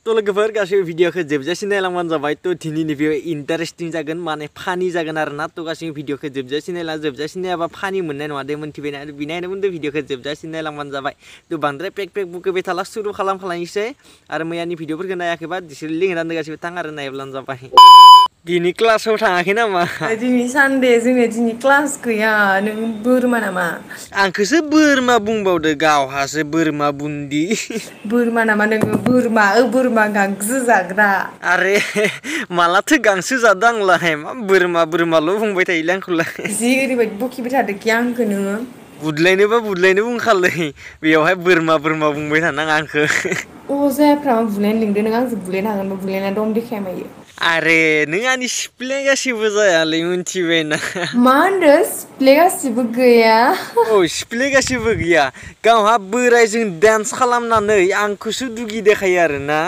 तो लोगोफोर गासैबो भिडिअखौ जोबजासिम नायलांबानो जाबाय तो दिनैनि भिडिअ इन्टारेस्टिं जागोन माने फानि जागोन आरोना तो गासैबो भिडिअखौ जोबजासिम नायाबा फानि मोननाय नङा दे मोनथिबायना बिनिखायनो बुंदो भिडिअखौ जोबजासिम नायलांबानो जाबाय तो बांद्राय पेक बुखोबाय थाला सुरु खालामखालायनोसै आरो मैयानि भिडिअफोरखौ नायाखैबा बिसोर लिंक होनानै गासैबो थां आरो नायब्लानो जाबाय दिनै क्लासाव थाङाखै नामा दिनै सानडे जोंना दिनै क्लास गैया नों बोरमा नामा आंखौसो बोरमा बुंबावदो गावहासो बोरमा बुन्दि बोरमा नामा नोङो बोरमा गांसो जाग्रा आरे मालाथो गांसो जादों आंलाय मा बोरमाल' बुंबाय थायोलै आंखौलाय जि ओरैबायदि बकिबाय थादोखि आंखौ नोङो बुदलायनोबा बुदलायनो बुंखालै बेयावहाय बोरमा बुंबाय थानाङा आंखौ अ जायफ्रा बुलायनो लिंदों नों आंजों बुलायनो हागोनबा बुलायना दम देखाय मायो आरे नों आंनि सिफ्ले गासिबो जायालै मिथिबायना मा होनदों सिफ्ले गासिबो गैया औ सिफ्ले गासिबो गैया गावहा बोरायजों डान्स खालामनानै आंखौसो दुगि देखायो आरोना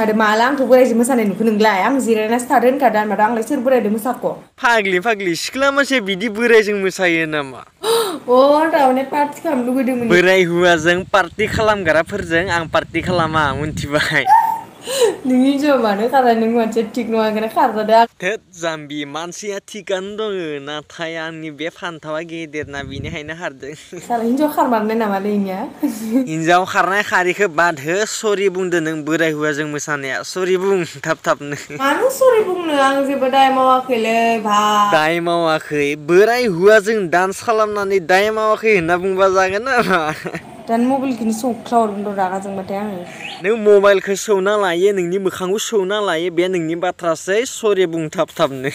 आरो माला आंखौ बोरायजों मोसानाय नुखो नोंलाय आं जिरायनासो थादो होनखादों माथो आंलाय सोर बोरायदों मोसाख' फाग्लि सिख्ला मानसिया बिदि बोरायजों मोसायो नामा अ थारमाने पार्टि खालामनो लुगैदोंमोन बोराय हुवाजों पार्टि खालामग्राफोरजों आं पार्टि खालामा मिथिबाय नों हिनजाव मानो खारनाय नों मानसिया थिग नङा खारजादों थोद जाम्बि मानसिया थिगानो दङ नाथाय आंनि बे फान्थावा गेदेरना बेनिखायनो खारदों साला हिनजाव खारमारनाय नामालै इनिया हिनजाव खारनाय खारिखौ बाद हो सरि बुंदो नों बोराय हुवाजों मोसानाया सरि बुं थाबनो मानो सरि बुंनो आं जेबो दाय मावाखैलै भाइ दाय मावाखै बोराय हुवाजों डान्स खालामनानै दाय मावाखै होनना बुंबा जागोन नामा दानि मबाइलखौनो सौख्ला हरगोन र' रागा जोंबाथाय आङो नों मबाइलखौ सौना लायो नोंनि मोखांखौ सौना लायो बे नोंनि बाथ्रासै सरि बुं थाबनो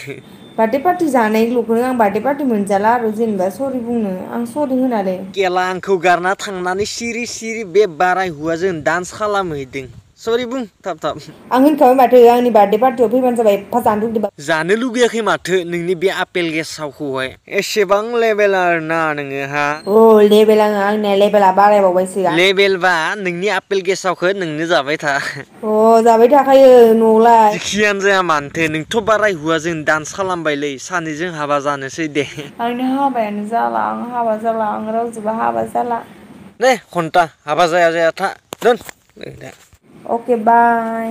बार्थडे पार्टि जानायल'खौनो आं बार्थडे पार्टि मोनजाला आरो जेनेबा सरि बुंनो आं सरि होनालै केला आंखौ गारना थांनानै सिरि बे बोराय हुवाजों डान्स खालामहैदों सरि बुं थाब आं होनखाबाय माथो आंनि बार्थडे पार्टियाव फैबानो जाबाय एफा जानो लुगैदोंबा जानो लुगैयाखै माथो नोंनि बे आपेल गेसावखौहाय एसेबां लेभेल आरोना नोङो हा अ लेभेल आंनिया लेभेला बारायबावबायसो लेभेलबा नोंनि आपेल गेसावखौ नोंनो जाबाय था अ जाबाय थाखायो न'आवलाय जिखियानो जाया मानोथो नोंथ' बाराय हुवाजों डान्स खालामबायलै सानैजों हाबा जानोसै दे आंनि हाबायानो जाला आं हाबा जाला आं रावजोंबो हाबा जाला दे घन्टा हाबा जाया था दोन अके बाय